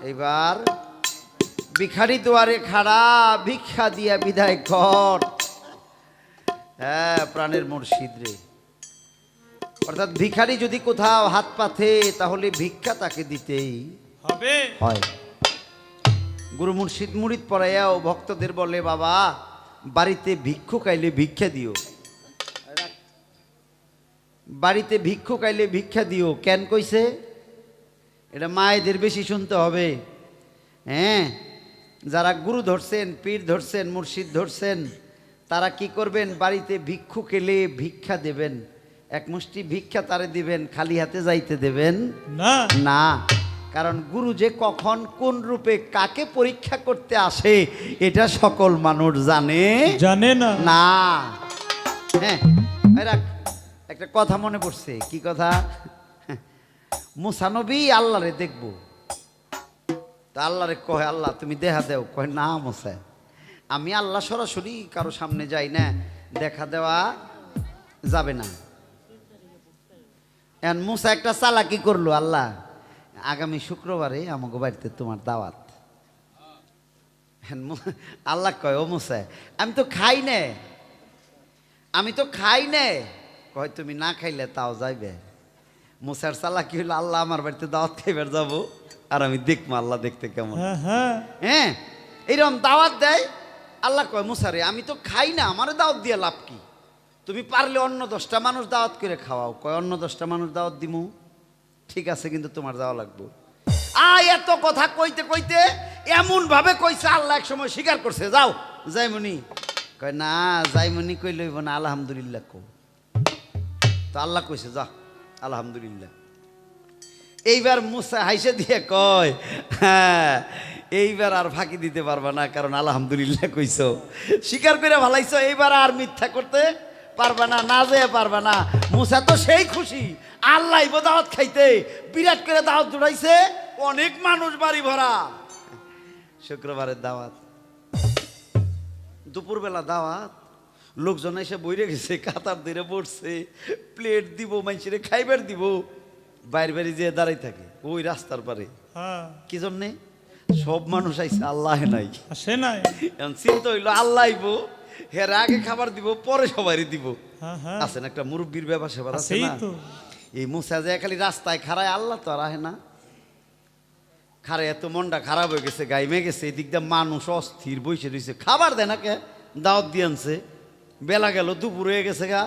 এবার ভিখারি দুয়ারে খাড়া, ভিক্ষা দিয়া বিদায় কর। হ্যাঁ, প্রাণের মুর্শিদ রে। অর্থাৎ ভিখারি যদি কোথাও হাত পাতে তাহলে ভিক্ষা তাকে দিতেই হবে হয়। গুরু মুর্শিদ মুরিদ পড়াইয়াও ভক্তদের বলে, বাবা বাড়িতে ভিক্ষুক আইলে ভিক্ষা দিও, বাড়িতে ভিক্ষুক আইলে ভিক্ষা দিও। কেন কইছে? এটা মায়েদের বেশি শুনতে হবে। হ্যাঁ, যারা গুরু ধরছেন, পীর ধরছেন, মুর্শিদ ধরছেন, তারা কি করবেন? বাড়িতে ভিক্ষুক এলে ভিক্ষা দেবেন, এক মুষ্টি ভিক্ষা তারে দিবেন, খালি হাতে যাইতে দেবেন না না। কারণ গুরু যে কখন কোন রূপে কাকে পরীক্ষা করতে আসে এটা সকল মানুষ জানে জানে না না। হ্যাঁ, একটা কথা মনে পড়ছে। কি কথা? মুসা নবী আল্লাহরে দেখবো, তা আল্লাহরে কয়, আল্লাহ তুমি দেখা দেও। কয়, না মুসা, আমি আল্লাহ সরাসরি কারো সামনে যাই না, দেখা দেওয়া যাবে না। এখন মুসা একটা চালাকি করলো, আল্লাহ আগামী শুক্রবারে আমাকে বাড়িতে তোমার দাওয়াত। আল্লাহ কয়, ও মুসা আমি তো খাই নে, আমি তো খাই নে। কয়, তুমি না খাইলে তাও যাইবে। মুসার চালাকি হইলো, আল্লাহ আমার বাড়িতে দাওয়াত খাইবার যাবো, আর আমি দেখবো আল্লাহ দেখতে কেমন। হ্যাঁ, এইরকম দাওয়াত দেয়। আল্লাহ কয়, মুসারে আমি তো খাই না, আমারে দাওয়াত দিয়ে লাভ কি? তুমি পারলে অন্য 10টা মানুষ দাওয়াত করে খাওয়াও। কয়, অন্য 10টা মানুষ দাওয়াত দিমু, ঠিক আছে, কিন্তু তোমার যাওয়া লাগবে। এত কথা কইতে কইতে এমন ভাবে কইছে, আল্লাহ এক সময় স্বীকার করছে, যাও যাইমুনি। কয়, না যাইমুনি কই লইব না, আলহামদুলিল্লাহ কো। তো আল্লাহ কইছে, যা আলহামদুলিল্লাহ। এইবার মুসা হাইসে দিয়ে কয়, হ্যাঁ এইবার আর ফাঁকি দিতে পারবা না, কারণ আলহামদুলিল্লাহ কইছো, স্বীকার করে ভালাইছো, এইবার আর মিথ্যা করতে পারবা না, না যেয়ে পারবা না। মুসা তো সেই খুশি, আল্লাহ দাওয়াত খাইতে বিরাট করে দাওয়াত জুড়াইছে, অনেক মানুষ বাড়ি ভরা। শুক্রবারের দাওয়াত, দুপুরবেলা দাওয়াত, লোকজন এসে বইরে গেছে, কাতার ধরে পড়ছে, প্লেট দিব, মানুষের খাইবার দিব, বাইরে বাইরে যেয়ে দাঁড়াই থাকে ওই রাস্তার পারে। কি জন্যে? সব মানুষ আইছে, আল্লাহ নাই, আসে নাই। চিন্তা হইলো আল্লাহ আইব, হের আগে খাবার দিব, পরে সবারই দিব। আছেন একটা মুরব্বীর ব্যাপার সেবার আছে না। এই মুসা যে খালি রাস্তায় খাড়ায়, আল্লাহ তো আর আহে না। খারে এত মনটা খারাপ হয়ে গেছে, গাইমে গেছে, এদিক দিয়ে মানুষ অস্থির বসে রয়েছে, খাবার দেয় না কে, দাওয়াত দিয়ে আনছে, বেলা গেল, দুপুর হয়ে গেছে গা,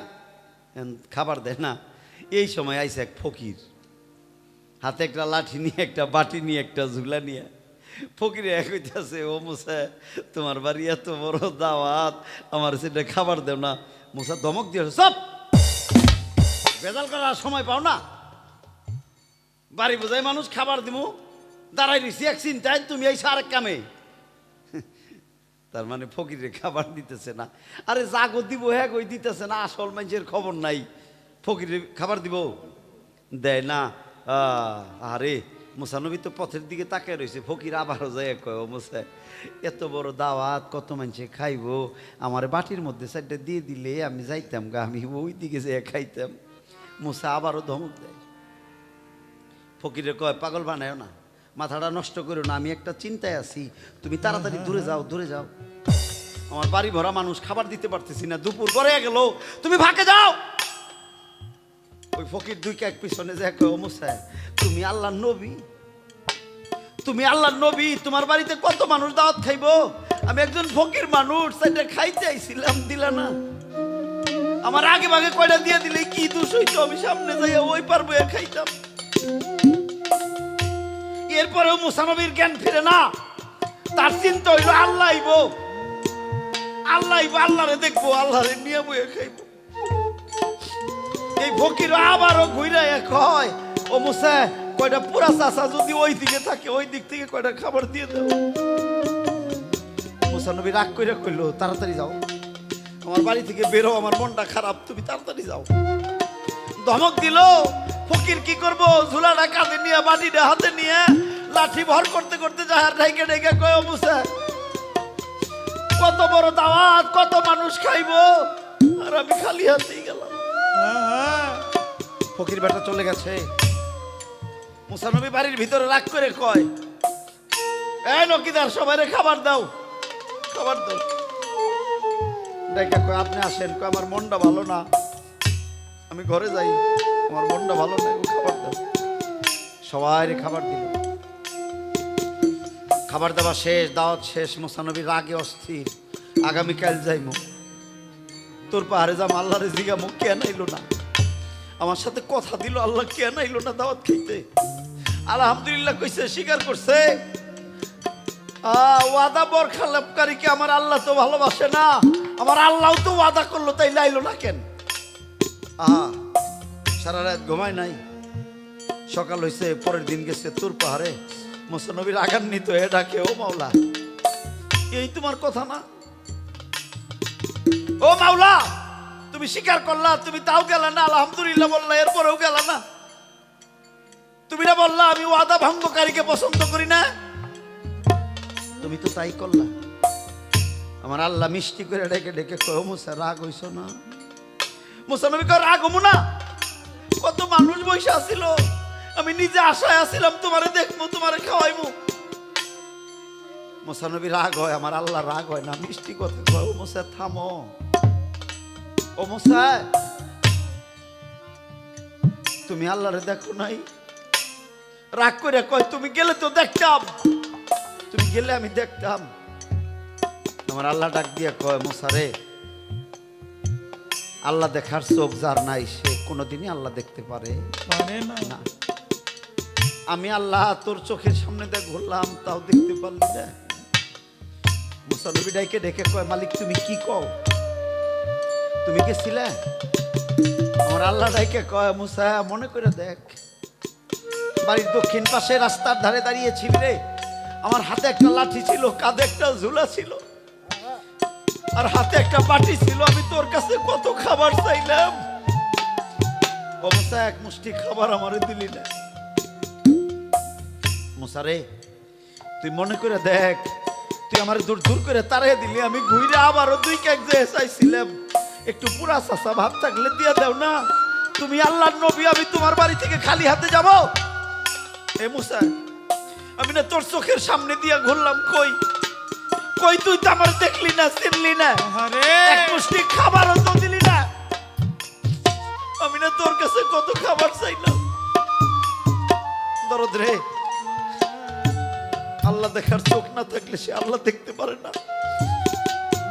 খাবার দেয় না। এই সময় আইছে এক ফকির, হাতে একটা লাঠি নিয়ে, একটা বাটি নিয়ে, একটা ঝুলা নিয়ে। ফকিরে কইতেছে, ও মুসা তোমার বাড়ি এত বড় দাওয়াত, আমার সেটা খাবার দেও না। মুসা ধমক দিয়ে, সব ভেজাল করার সময় পাও না, বাড়ি বোঝাই মানুষ খাবার দিমু, দাঁড়াই রয়েছি এক চিন্তায়, তুমি এই আরেক কামে। তার মানে ফকিরে খাবার দিতেছে না। আরে জাগো দিব, হ্যাঁ কই দিতেছে না, আসল মানুষের খবর নাই, ফকিরে খাবার দিব, দেয় না। আরে মুসা নবী তো পথের দিকে তাকায় রয়েছে, ফকির আবারও যায়, কয়, ও মুসা এত বড় দাওয়াত, কত মানুষে খাইবো, আমার বাটির মধ্যে সাইডটা দিয়ে দিলে আমি যাইতাম গা, আমি ওই দিকে যেয়ে খাইতাম। মুসা আবারও ধমক দেয়। ফকিরে কয়, পাগল বানায় না, মাথাটা নষ্ট করো না, আমি একটা চিন্তায় আছি, তুমি তাড়াতাড়ি দূরে যাও, দূরে যাও, আমার বাড়ি ভরা মানুষ, খাবার দিতে পারতেছি না, দুপুর গড়ে গেল, তুমি ফাঁকে যাও। ওই ফকির দুই এক পিছনে যে কয়, ও মুসা তুমি আল্লাহর নবী, তুমি আল্লাহর নবী, তোমার বাড়িতে কত মানুষ দাওয়াত খাইবো, আমি একজন ফকির মানুষ, সেটা খাইতে আইছিলাম, দিলা না, আমার আগে ভাগে কয়টা দিয়ে দিলে কি দোষ হইতো, আমি সামনে যাই ওই পারবো খাইতাম। এরপরেও মুসা নবীর জ্ঞান ফিরে না, তার চিন্তা হইলো আল্লাহ আইব, আল্লাহ আইব, আল্লাহরে দেখবো, আল্লাহরে নিয়ে বইয়ে খাইব। এই ফকির আবারও ঘুরে কয়, ও মুসা কয়টা পুরা চাষা যদি ওই দিকে থাকে, ওই দিক থেকে কয়টা খাবার দিয়ে দাও। মুসা নবী রাগ করে কইলো, তাড়াতাড়ি যাও, আমার বাড়ি থেকে বেরো, আমার মনটা খারাপ, তুমি তাড়াতাড়ি যাও। ধমক দিল। ফকির কি করবো, ঝুলাটা কাঁধে নিয়ে, বাটিটা হাতে নিয়ে, লাঠি ভর করতে করতে যাহার ঢাইকে ঢেকে কয়, ও মুসা কত বড় দাওয়াত, কত মানুষ খাইবো, আর আমি খালি হাতেই গেলাম। ফকির বেটা চলে গেছে। মুসা নবী বাড়ির ভিতরে রাগ করে কয়, এই নকিদার সবাইরে খাবার দাও, খাবার দাও। দেখে কয় আপনি আসেন, কয় আমার মনটা ভালো না, আমি ঘরে যাই, আমার মনটা ভালো না, খাবার দাও। সবাই খাবার দিল, খাবার দাবার শেষ, দাওয়াত শেষ। মুসানবী রাগে অস্থির, আগামীকাল যাইমু, তোর পাহাড়ে যাম, আল্লাহরে জিগামু কেন আইলো না, আমার সাথে কথা দিল, আল্লাহ কেন আইলো না দাওয়াত খাইতে। আলহামদুলিল্লাহ কইছে, স্বীকার করছে। ওয়াদা বরখালাপকারীকে আমার আল্লাহ তো ভালোবাসে না, আমার আল্লাহ তো ওয়াদা করলো, তাই লাইলো না কেন? সারা রাত ঘুমায় নাই, সকাল হয়েছে, পরের দিন গেছে তোর পাহাড়ে, মুসানবীর আগান্বিত হয়ে ডাকে, ও মাওলা, এই তোমার কথা না? ও মাওলা, তুমি স্বীকার করলা, তুমি তাও গেলা না, আলহামদুলিল্লাহ বললা, এরপরেও গেলা না। তুমি না বললা আমি ওয়াদা ভঙ্গকারীকে পছন্দ করি না, তুমি তো তাই করলা। আমার আল্লাহ মিষ্টি করে ডেকে ডেকে কয়, মুসা রাগ হইছ না? মুসানবী কয়, রাগ হমু না, কত মানুষ বসে আসিল, আমি নিজে আশায় আসিলাম তোমারে দেখবো, তোমারে খাওয়াইবো। মুসানবী রাগ হয়, আমার আল্লাহ রাগ হয় না, মিষ্টি কথা কয়। ও মুসা থামো, ও মুসা, তুমি আল্লাহরে দেখো নাই? রাগ করে কয়, তুমি গেলে তো দেখতাম, তুমি গেলে আমি দেখতাম। আমার আল্লাহ ডাক দিয়ে কয়, মুসা রে, আল্লাহ দেখার চোখ যার নাই, সে কোনোদিনই আল্লাহ দেখতে পারে না। আমি আল্লাহ তোর চোখের সামনে দিয়ে ঘুরলাম, তাও দেখতে পারলি না। মুসা নবী ডাইকে ডেকে কয়, মালিক তুমি কি কও, তুমি গেছিলে? আমার আল্লাহ ডাইকে কয়, মুসা মনে করে দেখ, বাড়ির দক্ষিণ পাশে রাস্তার ধারে দাঁড়িয়েছিল রে, আমার হাতে একটা লাঠি ছিল, কাঁধে একটা ঝুলা ছিল, আর হাতে একটা বাটি ছিল, আমি তোর কাছে কত খাবার চাইলাম, অবস্থা এক মুষ্টি খাবার আমারে দিলি না। মুসা রে, তুই মনে করে দেখ, তুই আমার দূর দূর করে তাড়িয়ে দিলি, আমি ঘুরে আবারও দুই কেক যে চাইছিলাম, একটু পুরা চাষা ভাত থাকলে দিয়ে দাও না, তুমি আল্লাহর নবী, আমি তোমার বাড়ি থেকে খালি হাতে যাব? এ মুসা, আমি না তোর চোখের সামনে দিয়া ঘুরলাম, কই কই তুই তো আমার দেখলি না, চিনলি না, এক মুষ্টি খাবারও তো দিলি না, আমি না তোর কাছে কত খাবার চাইলাম। দরদ রে, আল্লাহ দেখার চোখ না থাকলে সে আল্লাহ দেখতে পারে না।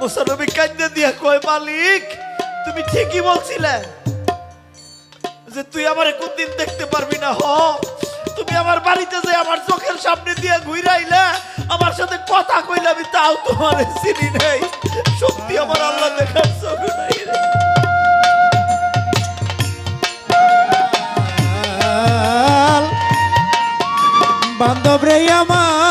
মুসা নবী কাঁদে দিয়া কয়, মালিক তুমি ঠিকই বলছিলে যে তুই আমারে কোনদিন দেখতে পারবি না। তুমি আমার বাড়িতে যে আমার চোখের সামনে দিয়ে ঘুরাইলে, আমার সাথে কথা কইলে, আমি তাও তোমার চিনি নাই, সত্যি আমার আল্লাহ দেখার চোখ নাই রে। বান্ধব রে আমার,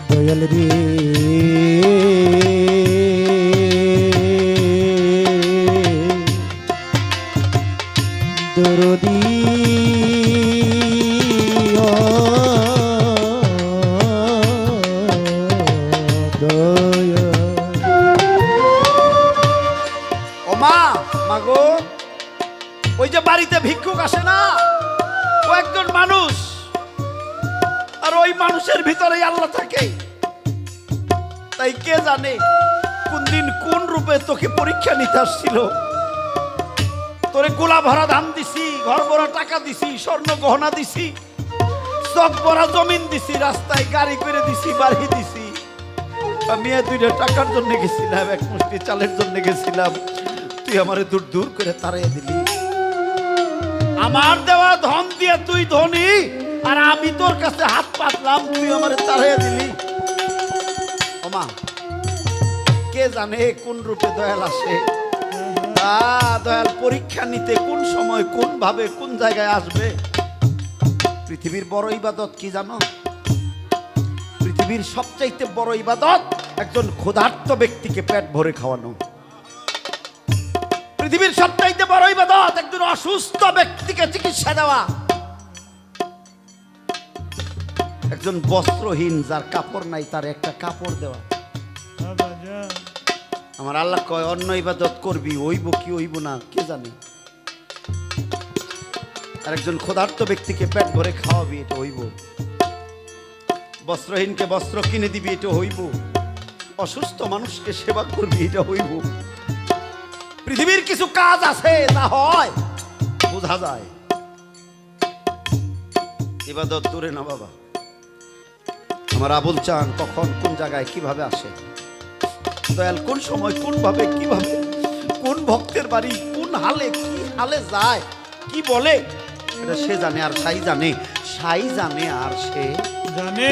দয়াল রে, দরদি মাগো, ওই যে বাড়িতে ভিক্ষুক আসে না, ও একজন মানুষ, আর ওই মানুষের ভিতরেই আল্লাহ থাকে। তাই কে জানে কোন দিন কোন রূপে তোকে পরীক্ষা নিতে আসছিল। তোরে গোলা ভরা ধান দিছি, ঘর ভরা টাকা দিছি, স্বর্ণ গহনা দিছি, চক ভরা জমিন দিছি, রাস্তায় গাড়ি করে দিছি, বাড়ি দিছি। আমি দুইটা টাকার জন্য গেছিলাম, এক মুষ্টি চালের জন্য গেছিলাম, তুই আমারে দূর দূর করে তাড়িয়ে দিলি। আমার দেওয়া ধন দিয়ে তুই ধনী, আর আমি তোর কাছে হাত পাতলাম, তুই আমারে তাড়িয়ে দিলি। কে জানে কোন রূপে দয়াল আসে। দয়াল পরীক্ষা নিতে কোন সময় কোন ভাবে কোন জায়গায় আসবে। পৃথিবীর বড় ইবাদত কি জানো? পৃথিবীর সবচাইতে বড় ইবাদত একজন ক্ষুধার্ত ব্যক্তিকে পেট ভরে খাওয়ানো। পৃথিবীর সবচাইতে বড় ইবাদত একজন অসুস্থ ব্যক্তিকে চিকিৎসা দেওয়া। একজন বস্ত্রহীন যার কাপড় নাই তার একটা কাপড় দেওয়া। আমার আল্লাহ কয় অন্য ইবাদত করবি, হইব কি হইব না কে জানে। আর একজন ক্ষুধার্ত ব্যক্তিকে পেট ভরে খাওয়াবি, এটা হইব। বস্ত্রহীনকে বস্ত্র কিনে দিবি, এটা হইব। অসুস্থ মানুষকে সেবা করবি, এটা হইব। পৃথিবীর কিছু কাজ আছে তা হয় বোঝা যায়। ইবাদত দূরে না বাবা। আমার আবুল চান কখন কোন জায়গায় কিভাবে আসে, দয়াল কোন সময় কোন ভাবে কিভাবে কোন ভক্তের বাড়ি কোন হালে কি হালে যায় কি বলে, এটা সে জানে আর সাই জানে। সাই জানে আর সে জানে।